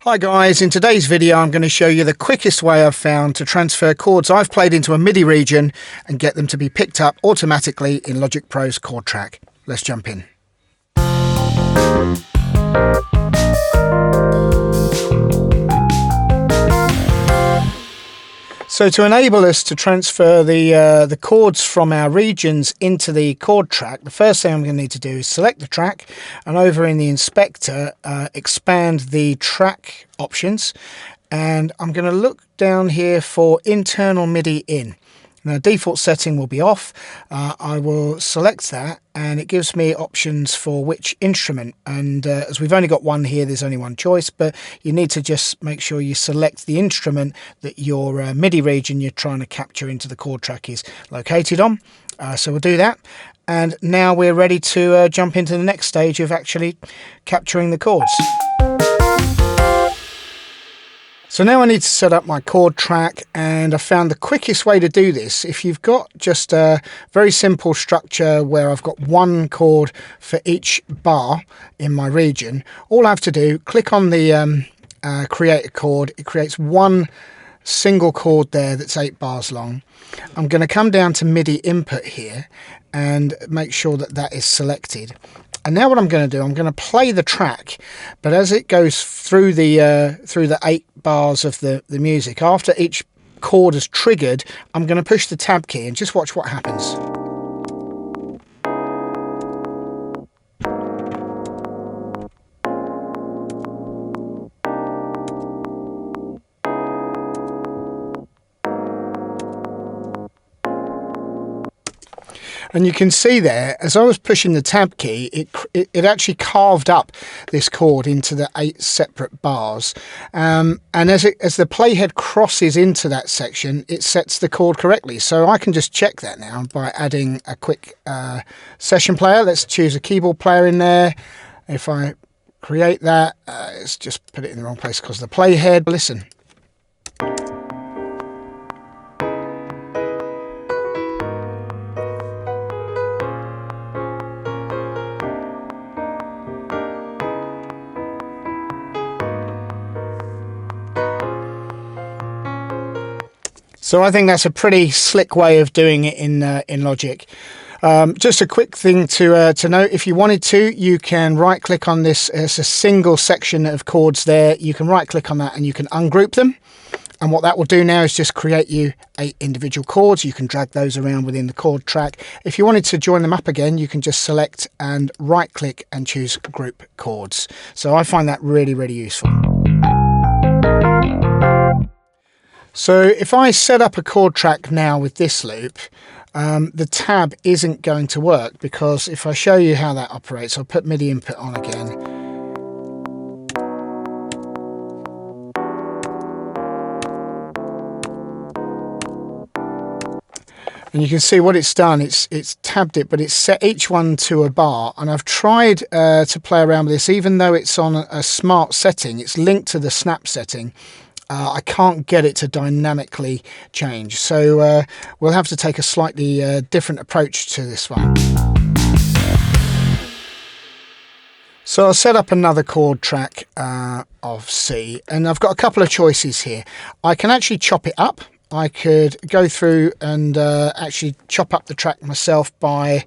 Hi guys, in today's video I'm going to show you the quickest way I've found to transfer chords I've played into a MIDI region and get them to be picked up automatically in LogicPro's Chord Track. Let's jump in. So to enable us to transfer the chords from our regions into the chord track, the first thing I'm going to need to do is select the track and over in the inspector expand the track options, and I'm going to look down here for internal MIDI in. Now, default setting will be off. I will select that and it gives me options for which instrument, and as we've only got one here, there's only one choice, but you need to just make sure you select the instrument that your MIDI region you're trying to capture into the chord track is located on. So we'll do that, and now we're ready to jump into the next stage of actually capturing the chords. So now I need to set up my chord track, and I found the quickest way to do this, if you've got just a very simple structure where I've got one chord for each bar in my region, all I have to do, click on the create a chord. It creates one single chord there that's 8 bars long. I'm going to come down to MIDI input here and make sure that that is selected. And now what I'm going to do, I'm going to play the track, but as it goes through the 8 bars of the music, after each chord is triggered, I'm going to push the tab key and just watch what happens. And you can see there, as I was pushing the tab key, it actually carved up this chord into the 8 separate bars. And as the playhead crosses into that section, it sets the chord correctly. So I can just check that now by adding a quick session player. Let's choose a keyboard player in there. If I create that, let's just put it in the wrong place because of the playhead. Listen. So I think that's a pretty slick way of doing it in Logic. Just a quick thing to note, if you wanted to, you can right click on this. It's a single section of chords there. You can right click on that and you can ungroup them. And what that will do now is just create you 8 individual chords. You can drag those around within the chord track. If you wanted to join them up again, you can just select and right click and choose group chords. So I find that really, really useful. So if I set up a chord track now with this loop, the tab isn't going to work, because if I show you how that operates, I'll put MIDI input on again. And you can see what it's done. It's tabbed it, but it's set each one to a bar. And I've tried to play around with this, even though it's on a smart setting, it's linked to the snap setting. I can't get it to dynamically change, so we'll have to take a slightly different approach to this one. So I'll set up another chord track of C, and I've got a couple of choices here. I can actually chop it up. I could go through and actually chop up the track myself by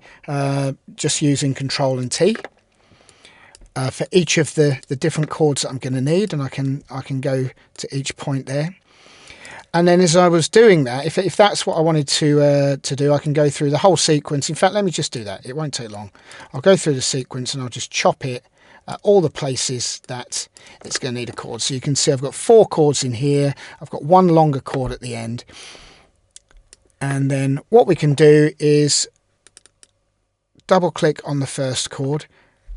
just using Control and T. For each of the different chords that I'm going to need, and I can go to each point there. And then as I was doing that, if that's what I wanted to do, I can go through the whole sequence. In fact, let me just do that. It won't take long. I'll go through the sequence and I'll just chop it at all the places that it's going to need a chord. So you can see I've got 4 chords in here. I've got one longer chord at the end. And then what we can do is double click on the first chord,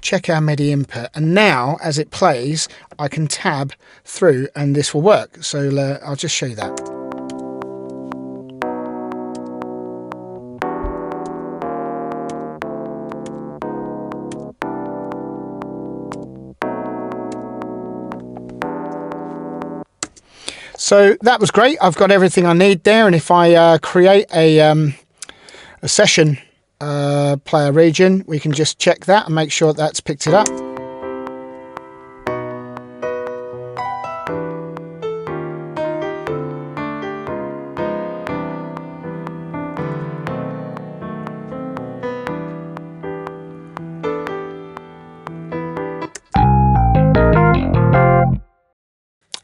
check our MIDI input, and now as it plays I can tab through and this will work. So I'll just show you that. So that was great. I've got everything I need there, and if I create a session player region, we can just check that and make sure that's picked it up.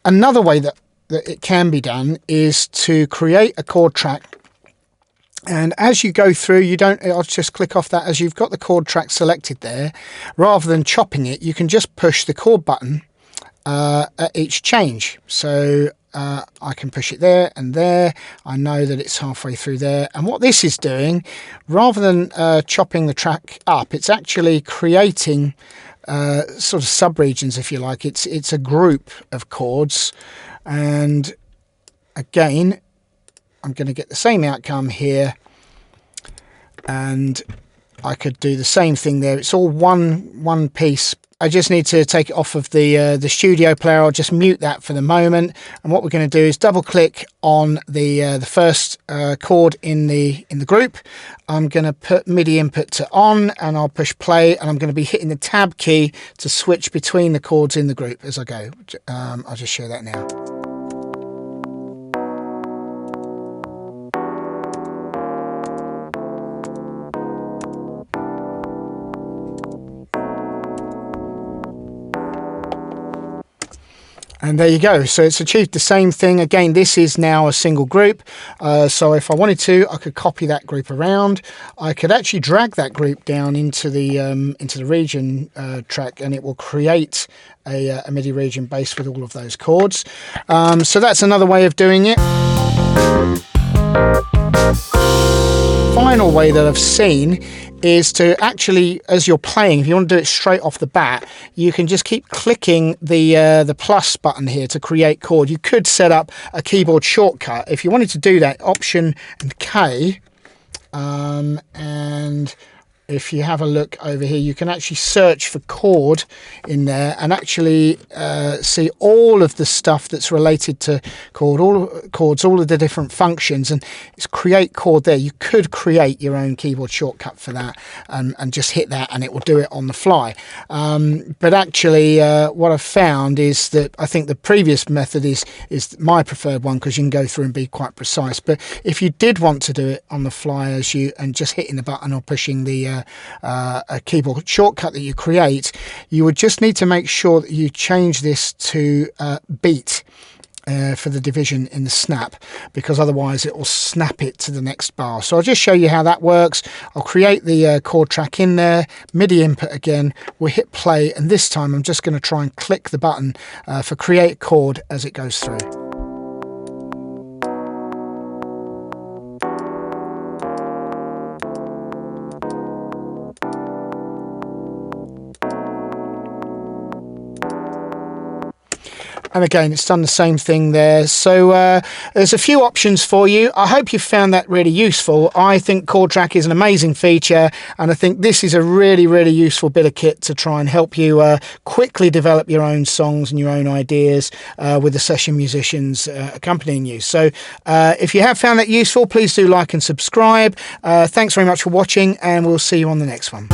Another way that it can be done is to create a chord track. And as you go through, I'll just click off that. As you've got the chord track selected there, rather than chopping it, you can just push the chord button at each change. So I can push it there and there. I know that it's halfway through there. And what this is doing, rather than chopping the track up, it's actually creating sort of sub-regions, if you like. It's a group of chords. And again, I'm going to get the same outcome here, and I could do the same thing there. It's all one piece. I just need to take it off of the studio player. I'll just mute that for the moment. And what we're going to do is double click on the first chord in the group. I'm going to put MIDI input to on, and I'll push play, and I'm going to be hitting the tab key to switch between the chords in the group as I go. I'll just show that now. And there you go. So it's achieved the same thing. Again, this is now a single group. So if I wanted to, I could copy that group around. I could actually drag that group down into the region track, and it will create a MIDI region based with all of those chords. So that's another way of doing it. Final way that I've seen is to actually, as you're playing, if you want to do it straight off the bat, you can just keep clicking the plus button here to create chord. You could set up a keyboard shortcut if you wanted to do that. Option and K, and if you have a look over here, you can actually search for chord in there and actually see all of the stuff that's related to chords, all of the different functions, and it's create chord there. You could create your own keyboard shortcut for that and just hit that, and it will do it on the fly. But actually, what I've found is that I think the previous method is my preferred one, because you can go through and be quite precise. But if you did want to do it on the fly and just hitting the button or pushing the a keyboard shortcut that you create, you would just need to make sure that you change this to beat for the division in the snap, because otherwise it will snap it to the next bar. So I'll just show you how that works. I'll create the chord track in there, MIDI input again, we'll hit play, and this time I'm just going to try and click the button for create chord as it goes through. And again, it's done the same thing there. So there's a few options for you. I hope you found that really useful. I think Chord Track is an amazing feature, and I think this is a really, really useful bit of kit to try and help you quickly develop your own songs and your own ideas with the session musicians accompanying you. So if you have found that useful, please do like and subscribe. Thanks very much for watching, and we'll see you on the next one.